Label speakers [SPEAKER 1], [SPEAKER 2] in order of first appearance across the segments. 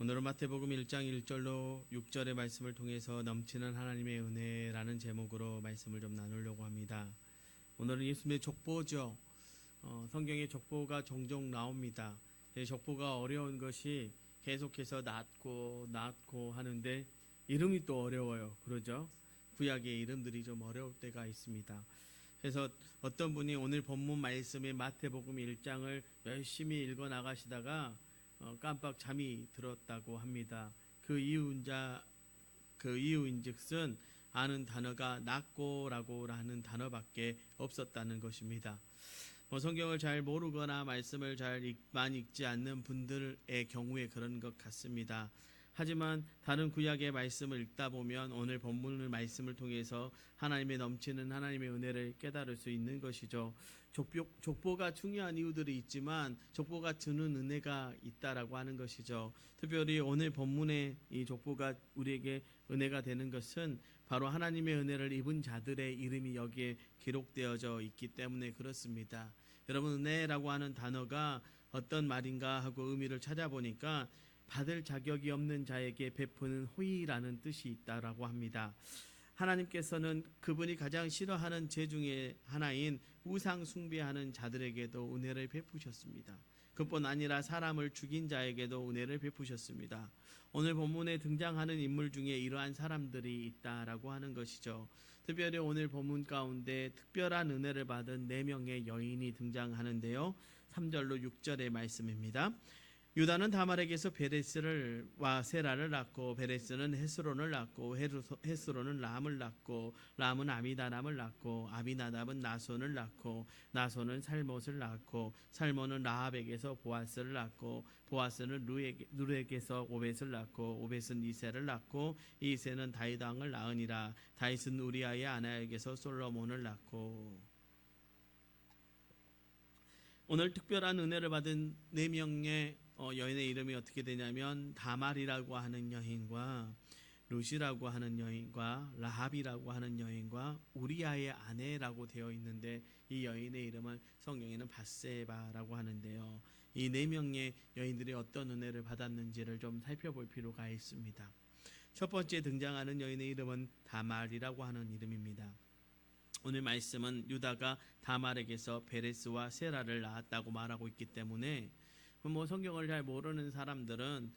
[SPEAKER 1] 오늘은 마태복음 1장 1절로 6절의 말씀을 통해서 넘치는 하나님의 은혜라는 제목으로 말씀을 좀 나누려고 합니다. 오늘은 예수님의 족보죠. 성경에 족보가 종종 나옵니다. 족보가 어려운 것이 계속해서 낳고 하는데 이름이 또 어려워요. 그러죠? 구약의 이름들이 좀 어려울 때가 있습니다. 그래서 어떤 분이 오늘 본문 말씀의 마태복음 1장을 열심히 읽어 나가시다가 깜빡 잠이 들었다고 합니다. 그 이유인즉슨 아는 단어가 낫고라고 하는 단어밖에 없었다는 것입니다. 성경을 잘 모르거나 말씀을 많이 읽지 않는 분들의 경우에 그런 것 같습니다. 하지만 다른 구약의 말씀을 읽다 보면 오늘 본문의 말씀을 통해서 하나님의 넘치는 하나님의 은혜를 깨달을 수 있는 것이죠. 족보가 중요한 이유들이 있지만 족보가 주는 은혜가 있다라고 하는 것이죠. 특별히 오늘 본문의 이 족보가 우리에게 은혜가 되는 것은 바로 하나님의 은혜를 입은 자들의 이름이 여기에 기록되어져 있기 때문에 그렇습니다. 여러분, 은혜라고 하는 단어가 어떤 말인가 하고 의미를 찾아보니까 받을 자격이 없는 자에게 베푸는 호의라는 뜻이 있다라고 합니다. 하나님께서는 그분이 가장 싫어하는 죄 중에 하나인 우상 숭배하는 자들에게도 은혜를 베푸셨습니다. 그뿐 아니라 사람을 죽인 자에게도 은혜를 베푸셨습니다. 오늘 본문에 등장하는 인물 중에 이러한 사람들이 있다라고 하는 것이죠. 특별히 오늘 본문 가운데 특별한 은혜를 받은 4명의 여인이 등장하는데요. 3절로 6절의 말씀입니다. 유다는 다말에게서 베레스와 세라를 낳고 베레스는 헤스론을 낳고 헤스론은 람을 낳고 람은 아미다람을 낳고 아비나답은 나손을 낳고 나손은 살못을 낳고 살못은 라합에게서 보아스를 낳고 보아스는 룻에게서 오벳을 낳고 오벳은 이새를 낳고 이새는 다윗 왕을 낳으니라. 다윗은 우리아의 아나에게서 솔로몬을 낳고. 오늘 특별한 은혜를 받은 4명의 여인의 이름이 어떻게 되냐면 다말이라고 하는 여인과 룻이라고 하는 여인과 라합이라고 하는 여인과 우리아의 아내라고 되어 있는데 이 여인의 이름을 성경에는 밧세바라고 하는데요. 이 4명의 여인들이 어떤 은혜를 받았는지를 좀 살펴볼 필요가 있습니다. 첫 번째 등장하는 여인의 이름은 다말이라고 하는 이름입니다. 오늘 말씀은 유다가 다말에게서 베레스와 세라를 낳았다고 말하고 있기 때문에 성경을 잘 모르는 사람들은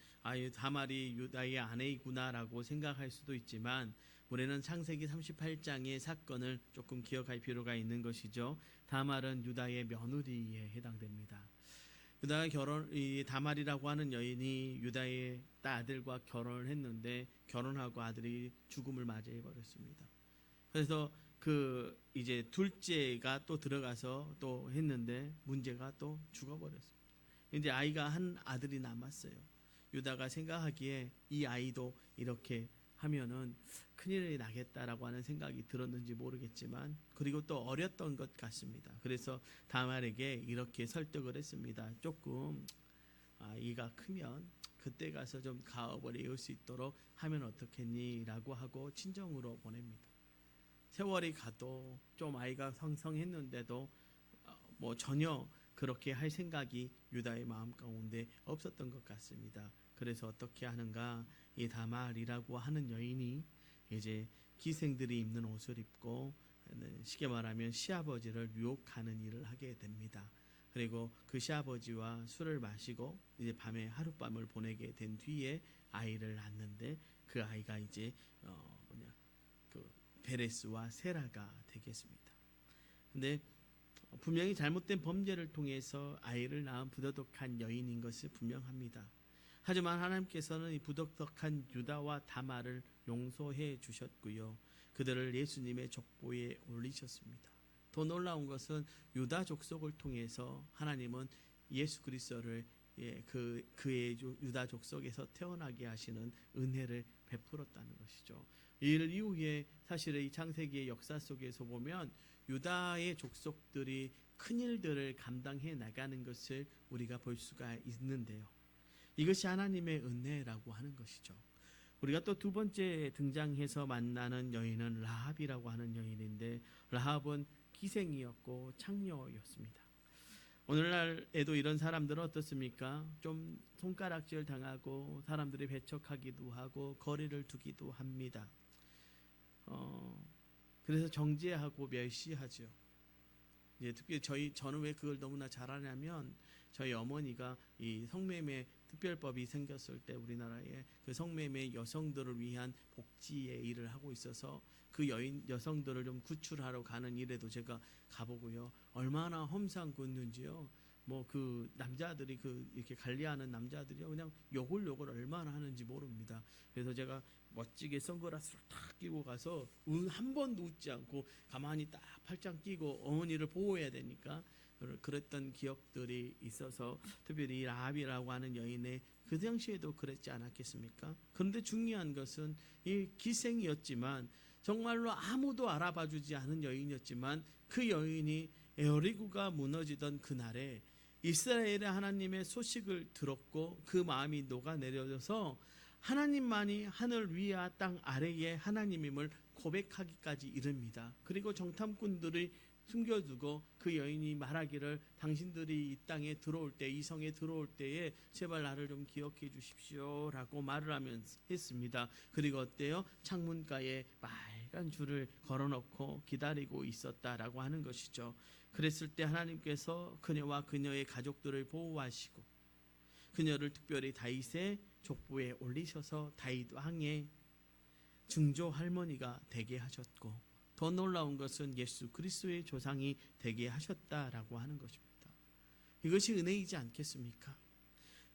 [SPEAKER 1] 다말이 유다의 아내이구나라고 생각할 수도 있지만 우리는 창세기 38장의 사건을 조금 기억할 필요가 있는 것이죠. 다말은 유다의 며느리에 해당됩니다. 다말이라고 하는 여인이 유다의 아들과 결혼을 했는데 결혼하고 아들이 죽음을 맞이해 버렸습니다. 그래서 이제 둘째가 또 들어가서 또 했는데 문제가 또 죽어버렸습니다. 이제 아이가 한 아들이 남았어요. 유다가 생각하기에 이 아이도 이렇게 하면은 큰일이 나겠다라고 하는 생각이 들었는지 모르겠지만 그리고 또 어렸던 것 같습니다. 그래서 다말에게 이렇게 설득을 했습니다. 조금 아이가 크면 그때 가서 좀 가업을 이을 수 있도록 하면 어떻겠니? 라고 하고 친정으로 보냅니다. 세월이 가도 좀 아이가 성성했는데도 전혀 그렇게 할 생각이 유다의 마음 가운데 없었던 것 같습니다. 그래서 어떻게 하는가? 이 다말이라고 하는 여인이 이제 기생들이 입는 옷을 입고 쉽게 말하면 시아버지를 유혹하는 일을 하게 됩니다. 그리고 그 시아버지와 술을 마시고 이제 밤에 하룻밤을 보내게 된 뒤에 아이를 낳는데 그 아이가 이제 베레스와 세라가 되겠습니다. 근데 분명히 잘못된 범죄를 통해서 아이를 낳은 부도덕한 여인인 것이 분명합니다. 하지만 하나님께서는 이 부도덕한 유다와 다말을 용서해 주셨고요. 그들을 예수님의 족보에 올리셨습니다. 더 놀라운 것은 유다 족속을 통해서 하나님은 예수 그리스도를 그의 유다 족속에서 태어나게 하시는 은혜를 베풀었다는 것이죠. 이 이후에 사실 이 창세기의 역사 속에서 보면 유다의 족속들이 큰 일들을 감당해 나가는 것을 우리가 볼 수가 있는데요. 이것이 하나님의 은혜라고 하는 것이죠. 우리가 또 두 번째 등장해서 만나는 여인은 라합이라고 하는 여인인데 라합은 기생이었고 창녀였습니다. 오늘날에도 이런 사람들은 어떻습니까? 좀 손가락질 당하고 사람들이 배척하기도 하고 거리를 두기도 합니다. 그래서 정죄하고 멸시하죠. 예, 특히 저는 왜 그걸 너무나 잘하냐면 저희 어머니가 이 성매매 특별법이 생겼을 때 우리나라에 그 성매매 여성들을 위한 복지의 일을 하고 있어서 그 여성들을 좀 구출하러 가는 일에도 제가 가보고요. 얼마나 험상궂는지요. 뭐 그 남자들이 이렇게 관리하는 남자들이요, 그냥 욕을 얼마나 하는지 모릅니다. 그래서 제가 멋지게 선글라스를 탁 끼고 가서 한 번도 웃지 않고 가만히 딱 팔짱 끼고 어머니를 보호해야 되니까 그랬던 기억들이 있어서, 특별히 라합이라고 하는 여인의 그 당시에도 그랬지 않았겠습니까? 그런데 중요한 것은 이 기생이었지만, 정말로 아무도 알아봐주지 않은 여인이었지만, 그 여인이 여리고가 무너지던 그날에 이스라엘의 하나님의 소식을 들었고 그 마음이 녹아내려져서 하나님만이 하늘 위와 땅 아래의 하나님임을 고백하기까지 이릅니다. 그리고 정탐꾼들이 숨겨두고 그 여인이 말하기를, 당신들이 이 땅에 들어올 때, 이 성에 들어올 때에 제발 나를 좀 기억해 주십시오 라고 말을 하면서 했습니다. 그리고 어때요? 창문가에 빨간 줄을 걸어놓고 기다리고 있었다라고 하는 것이죠. 그랬을 때 하나님께서 그녀와 그녀의 가족들을 보호하시고 그녀를 특별히 다윗의 족보에 올리셔서 다윗 왕의 증조 할머니가 되게 하셨고, 더 놀라운 것은 예수 그리스도의 조상이 되게 하셨다라고 하는 것입니다. 이것이 은혜이지 않겠습니까?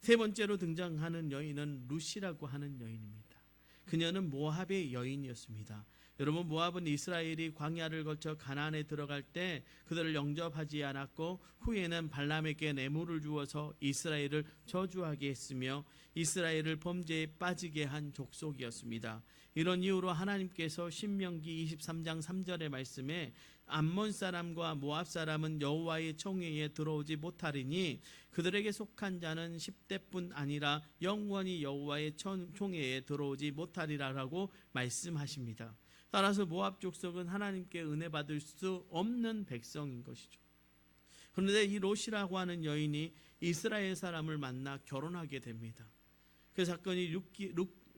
[SPEAKER 1] 세 번째로 등장하는 여인은 룻이라고 하는 여인입니다. 그녀는 모압의 여인이었습니다. 여러분, 모압은 이스라엘이 광야를 거쳐 가나안에 들어갈 때 그들을 영접하지 않았고, 후에는 발람에게 뇌물을 주어서 이스라엘을 저주하게 했으며 이스라엘을 범죄에 빠지게 한 족속이었습니다. 이런 이유로 하나님께서 신명기 23장 3절의 말씀에 암몬 사람과 모압 사람은 여호와의 총회에 들어오지 못하리니 그들에게 속한 자는 10대뿐 아니라 영원히 여호와의 총회에 들어오지 못하리라라고 말씀하십니다. 따라서 모압 족속은 하나님께 은혜 받을 수 없는 백성인 것이죠. 그런데 이 롯이라고 하는 여인이 이스라엘 사람을 만나 결혼하게 됩니다. 그 사건이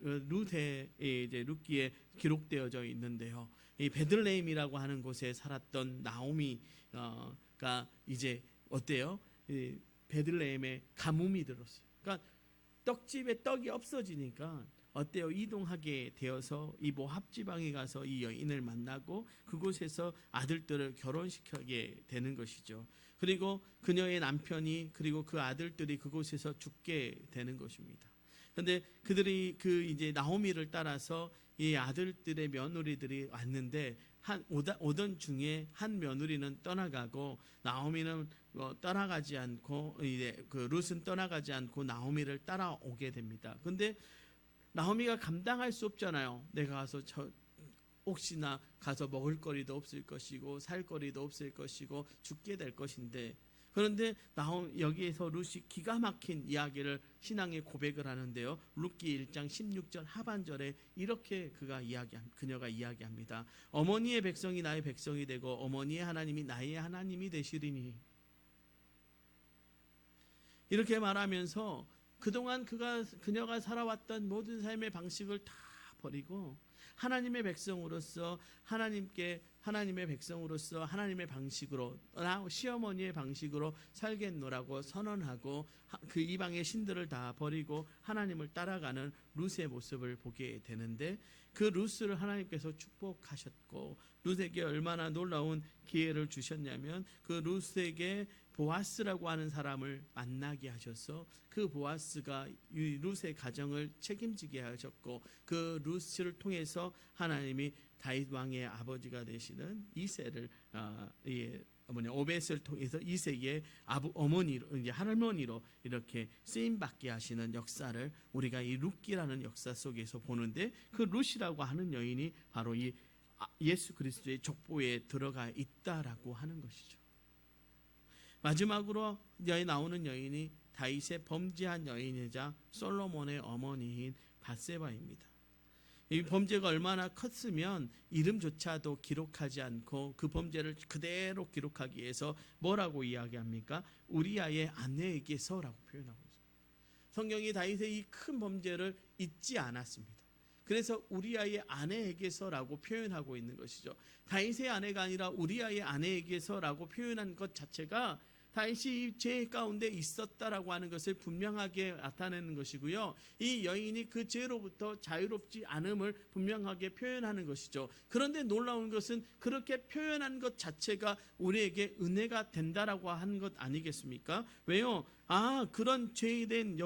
[SPEAKER 1] 룻기에 기록되어져 있는데요. 이 베들레헴이라고 하는 곳에 살았던 나오미가 이제 어때요? 베들레헴에 가뭄이 들었어요. 그러니까 떡집에 떡이 없어지니까 어때요? 이동하게 되어서 이 모압 지방에 가서 이 여인을 만나고 그곳에서 아들들을 결혼시키게 되는 것이죠. 그리고 그녀의 남편이, 그리고 그 아들들이 그곳에서 죽게 되는 것입니다. 그런데 그들이 이제 나오미를 따라서 이 아들들의 며느리들이 왔는데 오던 중에 한 며느리는 떠나가고 나오미는 떠나가지 않고, 이제 그 룻은 떠나가지 않고 나오미를 따라오게 됩니다. 그런데 나오미가 감당할 수 없잖아요. 내가 가서 혹시나 가서 먹을 거리도 없을 것이고 살 거리도 없을 것이고 죽게 될 것인데, 그런데 여기에서 룻이 기가 막힌 이야기를, 신앙의 고백을 하는데요. 룻기 1장 16절 하반절에 이렇게 그녀가 이야기합니다. 어머니의 백성이 나의 백성이 되고 어머니의 하나님이 나의 하나님이 되시리니. 이렇게 말하면서 그동안 그녀가 살아왔던 모든 삶의 방식을 다 버리고 하나님의 백성으로서 하나님의 백성으로서 하나님의 방식으로, 시어머니의 방식으로 살겠노라고 선언하고 그 이방의 신들을 다 버리고 하나님을 따라가는 룻의 모습을 보게 되는데, 그 룻을 하나님께서 축복하셨고 룻에게 얼마나 놀라운 기회를 주셨냐면, 그 룻에게 보아스라고 하는 사람을 만나게 하셔서 그 보아스가 룻의 가정을 책임지게 하셨고, 그 룻을 통해서 하나님이 다윗 왕의 아버지가 되시는 이새를 오벳을 통해서 이새의 어머니로, 이제 할머니로 이렇게 쓰임 받게 하시는 역사를 우리가 이 룻기라는 역사 속에서 보는데, 그 룻이라고 하는 여인이 바로 이 예수 그리스도의 족보에 들어가 있다라고 하는 것이죠. 마지막으로 나오는 여인이 다윗의 범죄한 여인이자 솔로몬의 어머니인 밧세바입니다. 이 범죄가 얼마나 컸으면 이름조차도 기록하지 않고 그 범죄를 그대로 기록하기 위해서 뭐라고 이야기합니까? 우리아의 아내에게서라고 표현하고 있습니다. 성경이 다윗의 이 큰 범죄를 잊지 않았습니다. 그래서 우리아의 아내에게서라고 표현하고 있는 것이죠. 다윗의 아내가 아니라 우리아의 아내에게서라고 표현한 것 자체가 다윗이 죄 가운데 있었다라고 하는 것을 분명하게 나타내는 것이고요. 이 여인이 그 죄로부터 자유롭지 않음을 분명하게 표현하는 것이죠. 그런데 놀라운 것은 그렇게 표현한 것 자체가 우리에게 은혜가 된다라고 하는 것 아니겠습니까? 왜요? 그런 죄된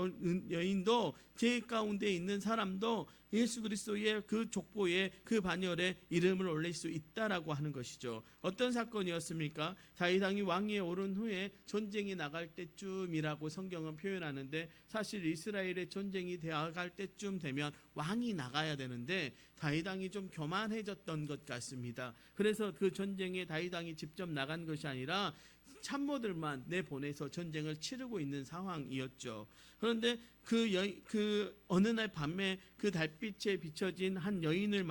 [SPEAKER 1] 여인도, 죄 가운데 있는 사람도 예수 그리스도의 그 족보에, 그 반열에 이름을 올릴 수 있다라고 하는 것이죠. 어떤 사건이었습니까? 다윗 왕이 왕위에 오른 후에 전쟁이 나갈 때쯤이라고 성경은 표현하는데, 사실 이스라엘의 전쟁이 나갈 때쯤 되면 왕이 나가야 되는데 다윗 왕이 좀 교만해졌던 것 같습니다. 그래서 그 전쟁에 다윗 왕이 직접 나간 것이 아니라 참모들만 내보내서 전쟁을 치르고 있는 상황이었죠. 그런데 그 어느 날 밤에 그 달빛에 비춰진 한 여인을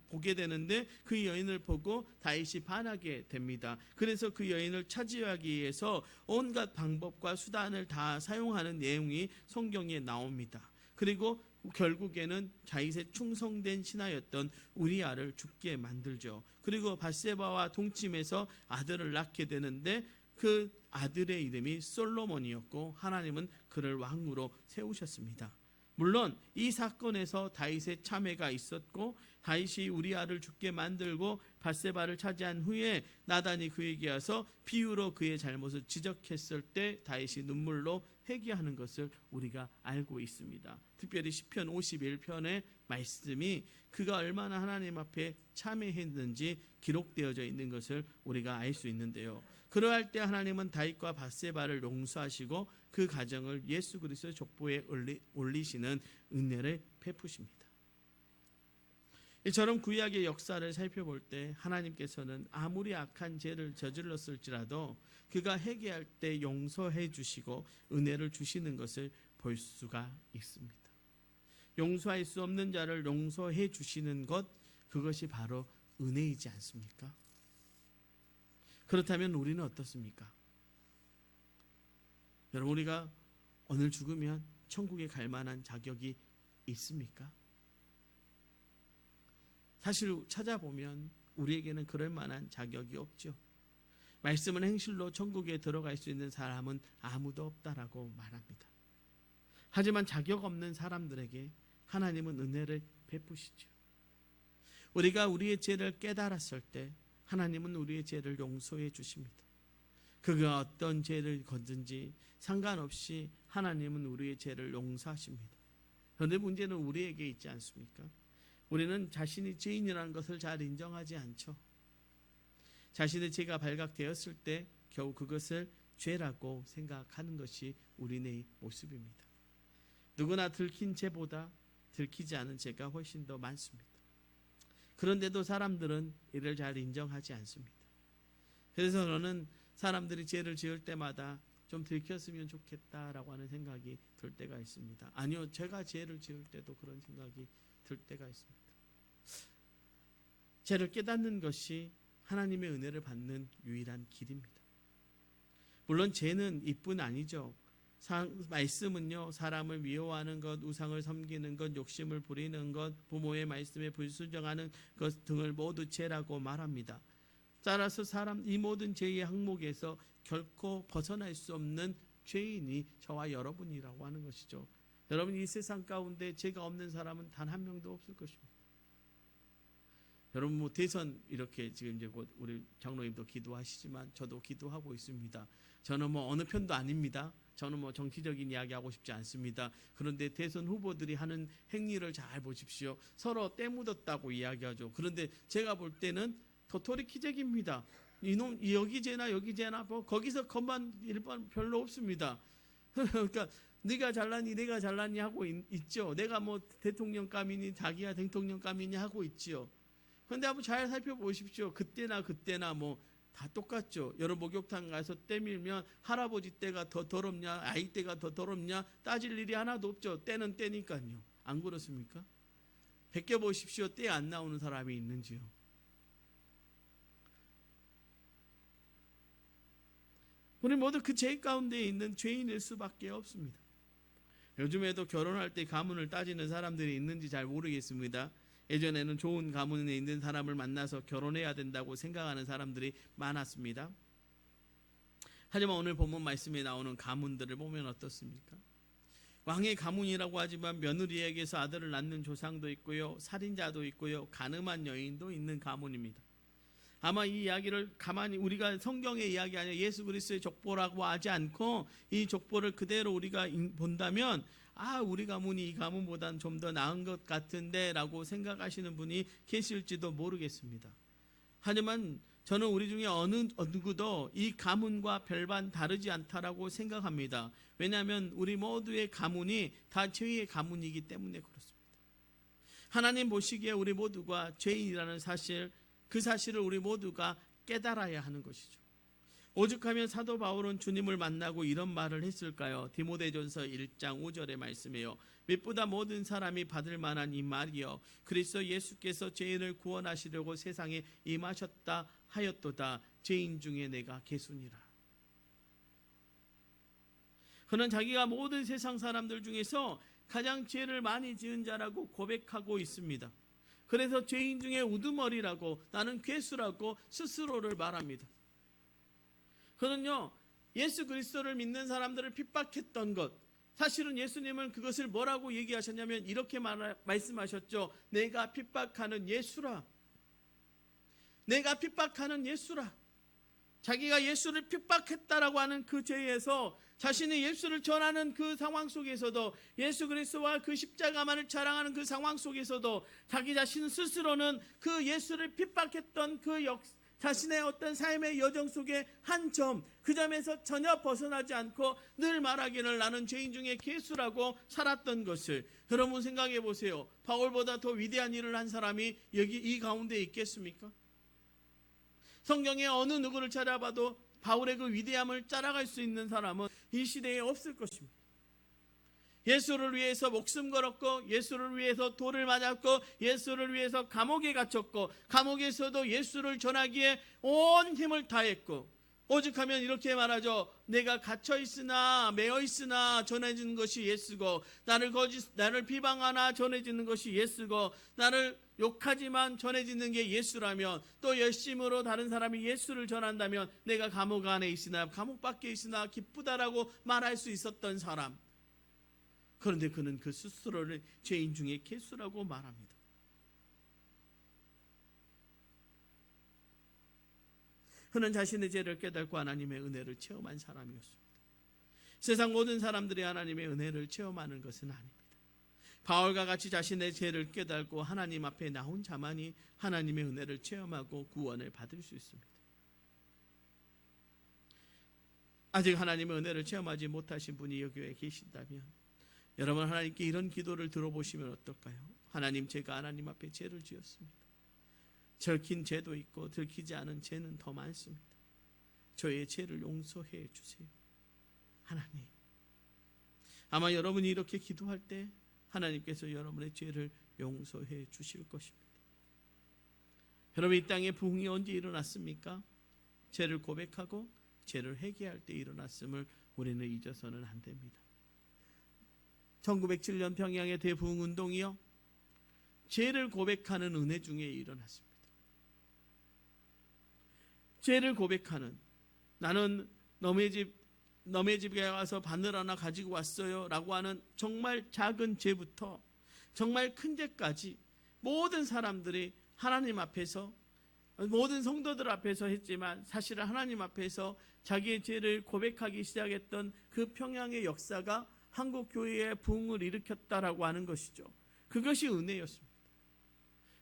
[SPEAKER 1] 보게 되는데, 그 여인을 보고 다윗이 반하게 됩니다. 그래서 그 여인을 차지하기 위해서 온갖 방법과 수단을 다 사용하는 내용이 성경에 나옵니다. 그리고 결국에는 다윗의 충성된 신하였던 우리아를 죽게 만들죠. 그리고 밧세바와 동침해서 아들을 낳게 되는데, 그 아들의 이름이 솔로몬이었고 하나님은 그를 왕으로 세우셨습니다. 물론 이 사건에서 다윗의 참회가 있었고, 다윗이 우리아를 죽게 만들고 밧세바를 차지한 후에 나단이 그에게 와서 비유로 그의 잘못을 지적했을 때 다윗이 눈물로 회개하는 것을 우리가 알고 있습니다. 특별히 시편 51편의 말씀이 그가 얼마나 하나님 앞에 참회했는지 기록되어져 있는 것을 우리가 알 수 있는데요. 그러할 때 하나님은 다윗과 밧세바를 용서하시고 그 가정을 예수 그리스도의 족보에 올리시는 은혜를 베푸십니다. 이처럼 구약의 역사를 살펴볼 때 하나님께서는 아무리 악한 죄를 저질렀을지라도 그가 회개할 때 용서해 주시고 은혜를 주시는 것을 볼 수가 있습니다. 용서할 수 없는 자를 용서해 주시는 것, 그것이 바로 은혜이지 않습니까? 그렇다면 우리는 어떻습니까? 여러분, 우리가 오늘 죽으면 천국에 갈 만한 자격이 있습니까? 사실 찾아보면 우리에게는 그럴 만한 자격이 없죠. 말씀은 행실로 천국에 들어갈 수 있는 사람은 아무도 없다라고 말합니다. 하지만 자격 없는 사람들에게 하나님은 은혜를 베푸시죠. 우리가 우리의 죄를 깨달았을 때 하나님은 우리의 죄를 용서해 주십니다. 그가 어떤 죄를 건든지 상관없이 하나님은 우리의 죄를 용서하십니다. 그런데 문제는 우리에게 있지 않습니까? 우리는 자신이 죄인이라는 것을 잘 인정하지 않죠. 자신의 죄가 발각되었을 때 겨우 그것을 죄라고 생각하는 것이 우리의 모습입니다. 누구나 들킨 죄보다 들키지 않은 죄가 훨씬 더 많습니다. 그런데도 사람들은 이를 잘 인정하지 않습니다. 그래서 저는 사람들이 죄를 지을 때마다 좀 들켰으면 좋겠다라고 하는 생각이 들 때가 있습니다. 아니요, 제가 죄를 지을 때도 그런 생각이 들 때가 있습니다. 죄를 깨닫는 것이 하나님의 은혜를 받는 유일한 길입니다. 물론 죄는 이뿐 아니죠. 말씀은요, 사람을 미워하는 것, 우상을 섬기는 것, 욕심을 부리는 것, 부모의 말씀에 불순종하는 것 등을 모두 죄라고 말합니다. 따라서 이 모든 죄의 항목에서 결코 벗어날 수 없는 죄인이 저와 여러분이라고 하는 것이죠. 여러분, 이 세상 가운데 죄가 없는 사람은 단 한 명도 없을 것입니다. 여러분, 대선 이렇게 지금 이제 곧 우리 장로님도 기도하시지만 저도 기도하고 있습니다. 저는 어느 편도 아닙니다. 저는 정치적인 이야기 하고 싶지 않습니다. 그런데 대선 후보들이 하는 행위를 잘 보십시오. 서로 때 묻었다고 이야기하죠. 그런데 제가 볼 때는 도토리 키재기입니다. 이놈 여기 죄나 여기 죄나 거기서 것만 일반 별로 없습니다. 그러니까 네가 잘났니 내가 잘났니 하고 있죠. 내가 대통령감이니 자기가 대통령감이니 하고 있지요. 그런데 한번 잘 살펴보십시오. 그때나 다 똑같죠. 여러분, 목욕탕 가서 때 밀면 할아버지 때가 더 더럽냐 아이 때가 더 더럽냐 따질 일이 하나도 없죠. 때는 때니까요. 안 그렇습니까? 베껴보십시오. 때 안 나오는 사람이 있는지요. 우리 모두 그 죄 가운데 있는 죄인일 수밖에 없습니다. 요즘에도 결혼할 때 가문을 따지는 사람들이 있는지 잘 모르겠습니다. 예전에는 좋은 가문에 있는 사람을 만나서 결혼해야 된다고 생각하는 사람들이 많았습니다. 하지만 오늘 본문 말씀에 나오는 가문들을 보면 어떻습니까? 왕의 가문이라고 하지만 며느리에게서 아들을 낳는 조상도 있고요, 살인자도 있고요, 가늠한 여인도 있는 가문입니다. 아마 이 이야기를 가만히 우리가 성경의 이야기 아니라 예수 그리스도의 족보라고 하지 않고 이 족보를 그대로 우리가 본다면 우리 가문이 이 가문보다는 좀 더 나은 것 같은데 라고 생각하시는 분이 계실지도 모르겠습니다. 하지만 저는 우리 중에 어느 누구도 이 가문과 별반 다르지 않다라고 생각합니다. 왜냐하면 우리 모두의 가문이 다 죄의 가문이기 때문에 그렇습니다. 하나님 보시기에 우리 모두가 죄인이라는 사실, 그 사실을 우리 모두가 깨달아야 하는 것이죠. 오죽하면 사도 바울은 주님을 만나고 이런 말을 했을까요? 디모데전서 1장 5절의 말씀이에요. mit보다 모든 사람이 받을 만한 이 말이요, 그리스도 예수께서 죄인을 구원하시려고 세상에 임하셨다 하였도다. 죄인 중에 내가 개순이라. 그는 자기가 모든 세상 사람들 중에서 가장 죄를 많이 지은 자라고 고백하고 있습니다. 그래서 죄인 중에 우두머리라고, 나는 괴수라고 스스로를 말합니다. 그는요, 예수 그리스도를 믿는 사람들을 핍박했던 것, 사실은 예수님은 그것을 뭐라고 얘기하셨냐면 이렇게 말씀하셨죠. 내가 핍박하는 예수라. 내가 핍박하는 예수라. 자기가 예수를 핍박했다라고 하는 그 죄에서 자신이 예수를 전하는 그 상황 속에서도, 예수 그리스도와 그 십자가만을 자랑하는 그 상황 속에서도 자기 자신 스스로는 그 예수를 핍박했던 그 자신의 어떤 삶의 여정 속에 한 점, 그 점에서 전혀 벗어나지 않고 늘 말하기를 나는 죄인 중에 괴수라고 살았던 것을, 여러분 생각해 보세요. 바울보다 더 위대한 일을 한 사람이 여기 이 가운데 있겠습니까? 성경에 어느 누구를 찾아봐도 바울의 그 위대함을 따라갈 수 있는 사람은 이 시대에 없을 것입니다. 예수를 위해서 목숨 걸었고, 예수를 위해서 돌을 맞았고, 예수를 위해서 감옥에 갇혔고, 감옥에서도 예수를 전하기에 온 힘을 다했고, 오죽하면 이렇게 말하죠. 내가 갇혀 있으나 매어 있으나 전해지는 것이 예수고, 나를 비방하나 전해지는 것이 예수고, 나를 욕하지만 전해지는 게 예수라면, 또 열심으로 다른 사람이 예수를 전한다면 내가 감옥 안에 있으나 감옥 밖에 있으나 기쁘다라고 말할 수 있었던 사람. 그런데 그는 그 스스로를 죄인 중에 괴수라고 말합니다. 그는 자신의 죄를 깨닫고 하나님의 은혜를 체험한 사람이었습니다. 세상 모든 사람들이 하나님의 은혜를 체험하는 것은 아닙니다. 바울과 같이 자신의 죄를 깨닫고 하나님 앞에 나온 자만이 하나님의 은혜를 체험하고 구원을 받을 수 있습니다. 아직 하나님의 은혜를 체험하지 못하신 분이 여기에 계신다면 여러분, 하나님께 이런 기도를 들어보시면 어떨까요? 하나님, 제가 하나님 앞에 죄를 지었습니다. 들킨 죄도 있고 들키지 않은 죄는 더 많습니다. 저의 죄를 용서해 주세요. 하나님, 아마 여러분이 이렇게 기도할 때 하나님께서 여러분의 죄를 용서해 주실 것입니다. 여러분, 이 땅에 부흥이 언제 일어났습니까? 죄를 고백하고 죄를 회개할 때 일어났음을 우리는 잊어서는 안 됩니다. 1907년 평양의 대부흥운동이요, 죄를 고백하는 은혜 중에 일어났습니다. 죄를 고백하는, 나는 너의 집에 가서 바늘 하나 가지고 왔어요 라고 하는 정말 작은 죄부터 정말 큰 죄까지 모든 사람들이 하나님 앞에서, 모든 성도들 앞에서 했지만 사실은 하나님 앞에서 자기의 죄를 고백하기 시작했던 그 평양의 역사가 한국 교회의 부흥을 일으켰다라고 하는 것이죠. 그것이 은혜였습니다.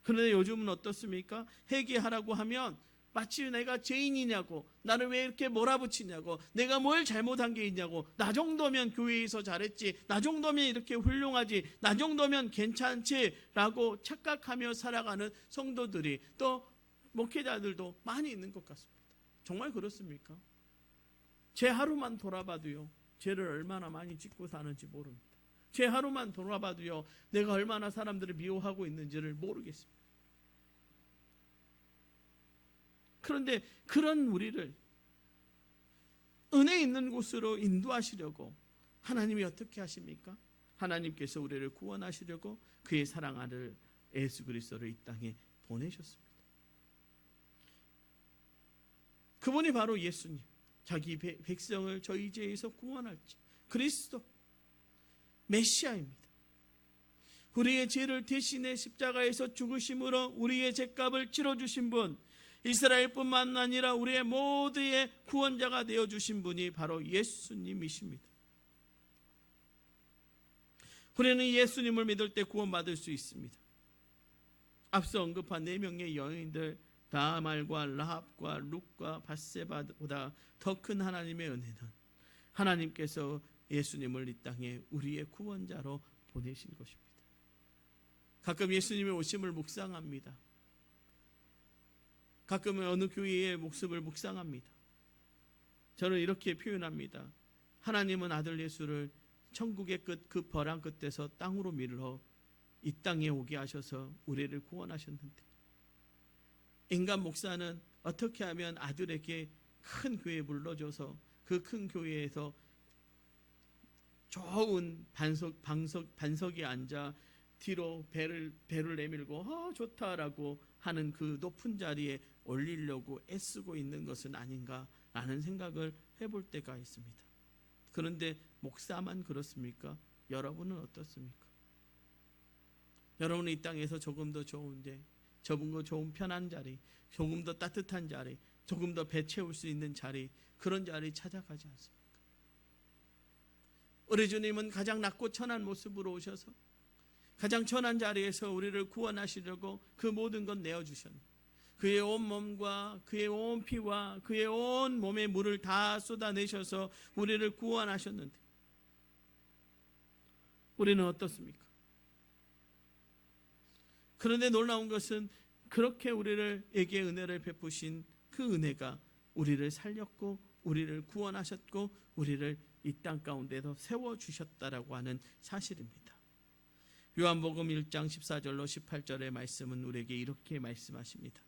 [SPEAKER 1] 그런데 요즘은 어떻습니까? 회개하라고 하면 마치 내가 죄인이냐고, 나를 왜 이렇게 몰아붙이냐고, 내가 뭘 잘못한 게 있냐고, 나 정도면 교회에서 잘했지, 나 정도면 이렇게 훌륭하지, 나 정도면 괜찮지 라고 착각하며 살아가는 성도들이, 또 목회자들도 많이 있는 것 같습니다. 정말 그렇습니까? 제 하루만 돌아봐도요, 죄를 얼마나 많이 짓고 사는지 모릅니다. 제 하루만 돌아봐도요, 내가 얼마나 사람들을 미워하고 있는지를 모르겠습니다. 그런데 그런 우리를 은혜 있는 곳으로 인도하시려고 하나님이 어떻게 하십니까? 하나님께서 우리를 구원하시려고 그의 사랑 아들 예수 그리스도를 이 땅에 보내셨습니다. 그분이 바로 예수님, 자기 백성을 저희 죄에서 구원할지 그리스도 메시아입니다. 우리의 죄를 대신해 십자가에서 죽으심으로 우리의 죄값을 치러주신 분, 이스라엘뿐만 아니라 우리의 모두의 구원자가 되어주신 분이 바로 예수님이십니다. 우리는 예수님을 믿을 때 구원받을 수 있습니다. 앞서 언급한 4명의 여인들 다말과 라합과 룻과 밧세바보다 더 큰 하나님의 은혜는 하나님께서 예수님을 이 땅에 우리의 구원자로 보내신 것입니다. 가끔 예수님의 오심을 묵상합니다. 가끔은 어느 교회의 모습을 묵상합니다. 저는 이렇게 표현합니다. 하나님은 아들 예수를 천국의 끝, 그 벼랑 끝에서 땅으로 밀어 이 땅에 오게 하셔서 우리를 구원하셨는데, 인간 목사는 어떻게 하면 아들에게 큰 교회에 불러줘서 그 큰 교회에서 좋은 반석에 앉아 뒤로 배를 내밀고 좋다라고 하는 그 높은 자리에 올리려고 애쓰고 있는 것은 아닌가라는 생각을 해볼 때가 있습니다. 그런데 목사만 그렇습니까? 여러분은 어떻습니까? 여러분은 이 땅에서 조금 더 좋은데, 조금 더 좋은 편한 자리, 조금 더 따뜻한 자리, 조금 더 배 채울 수 있는 자리, 그런 자리 찾아가지 않습니까? 우리 주님은 가장 낮고 천한 모습으로 오셔서 가장 천한 자리에서 우리를 구원하시려고 그 모든 것 내어주셨는데, 그의 온 몸과 그의 온 피와 그의 온 몸의 물을 다 쏟아내셔서 우리를 구원하셨는데, 우리는 어떻습니까? 그런데 놀라운 것은 그렇게 우리에게 은혜를 베푸신 그 은혜가 우리를 살렸고 우리를 구원하셨고 우리를 이 땅 가운데서 세워주셨다라고 하는 사실입니다. 요한복음 1장 14절로 18절의 말씀은 우리에게 이렇게 말씀하십니다.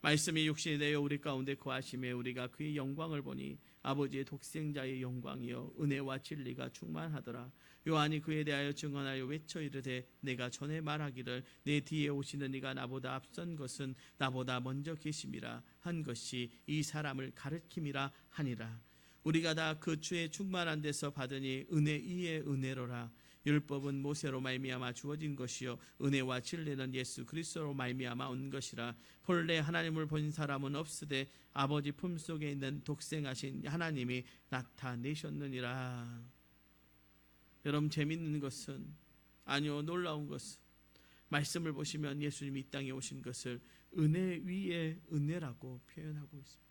[SPEAKER 1] 말씀이 육신이 되어 우리 가운데 거하심에 우리가 그의 영광을 보니 아버지의 독생자의 영광이요 은혜와 진리가 충만하더라. 요한이 그에 대하여 증언하여 외쳐 이르되 내가 전에 말하기를 내 뒤에 오시는 이가 나보다 앞선 것은 나보다 먼저 계심이라 한 것이 이 사람을 가르킴이라 하니라. 우리가 다 그 주의 충만한 데서 받으니 은혜 위에 은혜로라. 율법은 모세로 말미암아 주어진 것이요 은혜와 진리는 예수 그리스도로 말미암아 온 것이라. 본래 하나님을 본 사람은 없으되 아버지 품속에 있는 독생하신 하나님이 나타내셨느니라. 여러분, 재밌는 것은, 아니요 놀라운 것은, 말씀을 보시면 예수님이 이 땅에 오신 것을 은혜 위에 은혜라고 표현하고 있습니다.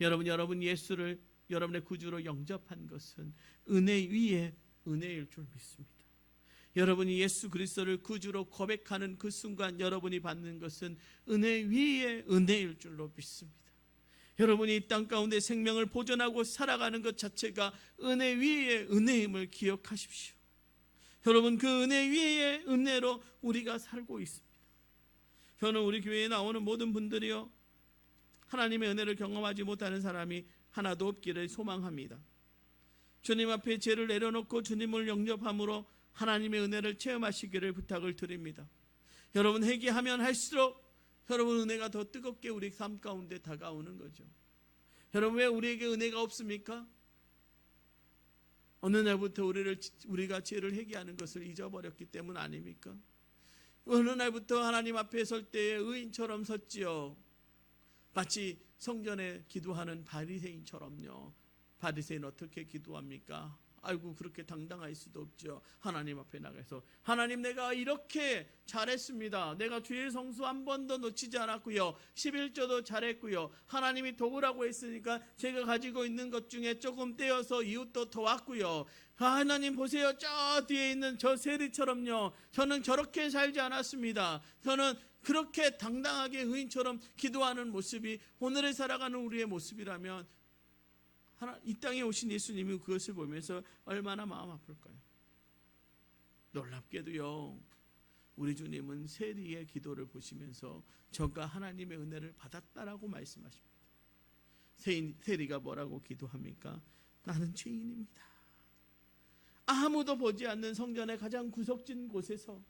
[SPEAKER 1] 여러분 예수를 여러분의 구주로 영접한 것은 은혜 위에 은혜일 줄 믿습니다. 여러분이 예수 그리스도를 구주로 고백하는 그 순간 여러분이 받는 것은 은혜 위에 은혜일 줄로 믿습니다. 여러분이 이 땅 가운데 생명을 보존하고 살아가는 것 자체가 은혜 위에 은혜임을 기억하십시오. 여러분, 그 은혜 위에 은혜로 우리가 살고 있습니다. 저는 우리 교회에 나오는 모든 분들이요, 하나님의 은혜를 경험하지 못하는 사람이 하나도 없기를 소망합니다. 주님 앞에 죄를 내려놓고 주님을 영접함으로 하나님의 은혜를 체험하시기를 부탁을 드립니다. 여러분, 회개하면 할수록 여러분 은혜가 더 뜨겁게 우리 삶 가운데 다가오는 거죠. 여러분, 왜 우리에게 은혜가 없습니까? 어느 날부터 우리가 죄를 회개하는 것을 잊어버렸기 때문 아닙니까? 어느 날부터 하나님 앞에 설 때에 의인처럼 섰지요. 마치 성전에 기도하는 바리새인처럼요. 바리새인 어떻게 기도합니까? 아이고, 그렇게 당당할 수도 없죠. 하나님 앞에 나가서 하나님, 내가 이렇게 잘했습니다. 내가 주의 성수 한 번도 놓치지 않았고요. 11조도 잘했고요. 하나님이 도구라고 했으니까 제가 가지고 있는 것 중에 조금 떼어서 이웃도 도왔고요. 하나님 보세요. 저 뒤에 있는 저 세리처럼요. 저는 저렇게 살지 않았습니다. 저는 그렇게 당당하게 의인처럼 기도하는 모습이 오늘을 살아가는 우리의 모습이라면 이 땅에 오신 예수님이 그것을 보면서 얼마나 마음 아플까요? 놀랍게도요, 우리 주님은 세리의 기도를 보시면서 저가 하나님의 은혜를 받았다라고 말씀하십니다. 세리가 뭐라고 기도합니까? 나는 죄인입니다. 아무도 보지 않는 성전의 가장 구석진 곳에서,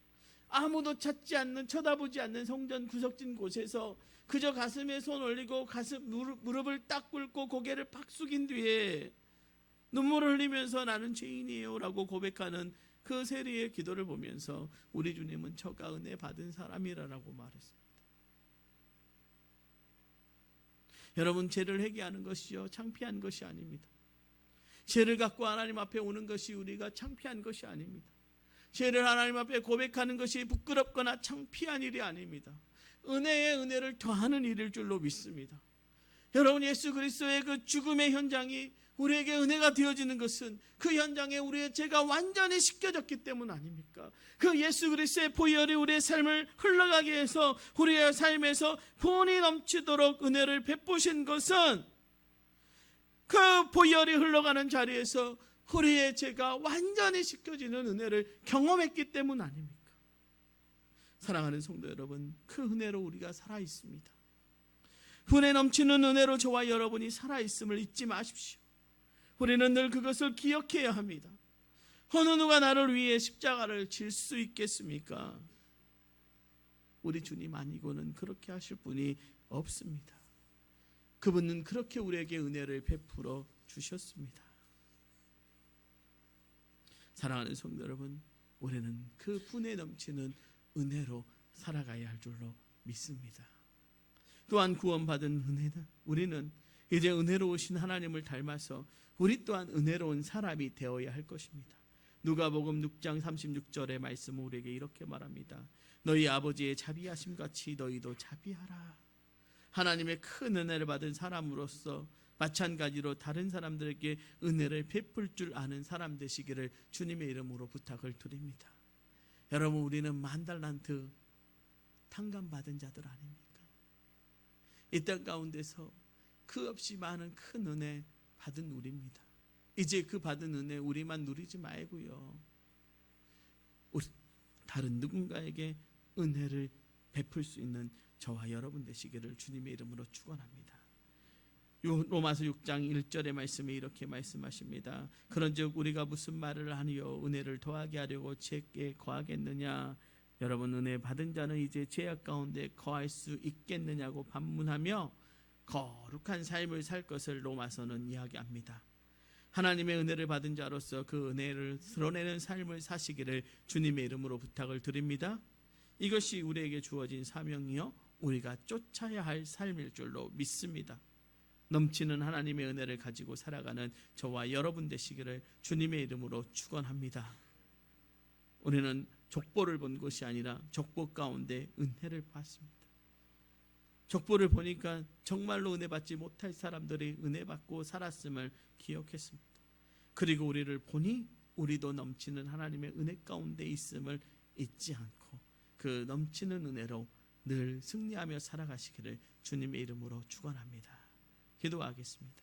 [SPEAKER 1] 아무도 찾지 않는, 쳐다보지 않는 성전 구석진 곳에서 그저 가슴에 손 올리고 무릎을 딱 꿇고 고개를 팍 숙인 뒤에 눈물을 흘리면서 나는 죄인이에요 라고 고백하는 그 세리의 기도를 보면서 우리 주님은 저가 은혜 받은 사람이라고 말했습니다. 여러분, 죄를 회개하는 것이요 창피한 것이 아닙니다. 죄를 갖고 하나님 앞에 오는 것이 우리가 창피한 것이 아닙니다. 죄를 하나님 앞에 고백하는 것이 부끄럽거나 창피한 일이 아닙니다. 은혜에 은혜를 더하는 일일 줄로 믿습니다. 여러분, 예수 그리스도의 그 죽음의 현장이 우리에게 은혜가 되어지는 것은 그 현장에 우리의 죄가 완전히 씻겨졌기 때문 아닙니까? 그 예수 그리스도의 보혈이 우리의 삶을 흘러가게 해서 우리의 삶에서 본이 넘치도록 은혜를 베푸신 것은 그 보혈이 흘러가는 자리에서 우리의 죄가 완전히 씻겨지는 은혜를 경험했기 때문 아닙니까? 사랑하는 성도 여러분, 그 은혜로 우리가 살아있습니다. 은혜 넘치는 은혜로 저와 여러분이 살아있음을 잊지 마십시오. 우리는 늘 그것을 기억해야 합니다. 어느 누가 나를 위해 십자가를 질 수 있겠습니까? 우리 주님 아니고는 그렇게 하실 분이 없습니다. 그분은 그렇게 우리에게 은혜를 베풀어 주셨습니다. 사랑하는 성도 여러분, 우리는 그 분에 넘치는 은혜로 살아가야 할 줄로 믿습니다. 또한 구원받은 은혜는 우리는 이제 은혜로우신 하나님을 닮아서 우리 또한 은혜로운 사람이 되어야 할 것입니다. 누가복음 6장 36절의 말씀은 우리에게 이렇게 말합니다. 너희 아버지의 자비하심 같이 너희도 자비하라. 하나님의 큰 은혜를 받은 사람으로서 마찬가지로 다른 사람들에게 은혜를 베풀 줄 아는 사람 되시기를 주님의 이름으로 부탁을 드립니다. 여러분, 우리는 10,000달란트 탕감받은 자들 아닙니까? 이 땅 가운데서 그 없이 많은 큰 은혜 받은 우리입니다. 이제 그 받은 은혜 우리만 누리지 말고요, 우리 다른 누군가에게 은혜를 베풀 수 있는 저와 여러분 되시기를 주님의 이름으로 축원합니다. 로마서 6장 1절의 말씀에 이렇게 말씀하십니다. 그런즉 우리가 무슨 말을 하니요 은혜를 더하게 하려고 죄에 거하겠느냐? 여러분, 은혜 받은 자는 이제 죄악 가운데 거할 수 있겠느냐고 반문하며 거룩한 삶을 살 것을 로마서는 이야기합니다. 하나님의 은혜를 받은 자로서 그 은혜를 드러내는 삶을 사시기를 주님의 이름으로 부탁을 드립니다. 이것이 우리에게 주어진 사명이요 우리가 쫓아야 할 삶일 줄로 믿습니다. 넘치는 하나님의 은혜를 가지고 살아가는 저와 여러분 되시기를 주님의 이름으로 축원합니다. 우리는 족보를 본 것이 아니라 족보 가운데 은혜를 받습니다. 족보를 보니까 정말로 은혜 받지 못할 사람들이 은혜 받고 살았음을 기억했습니다. 그리고 우리를 보니 우리도 넘치는 하나님의 은혜 가운데 있음을 잊지 않고 그 넘치는 은혜로 늘 승리하며 살아가시기를 주님의 이름으로 축원합니다. 기도하겠습니다.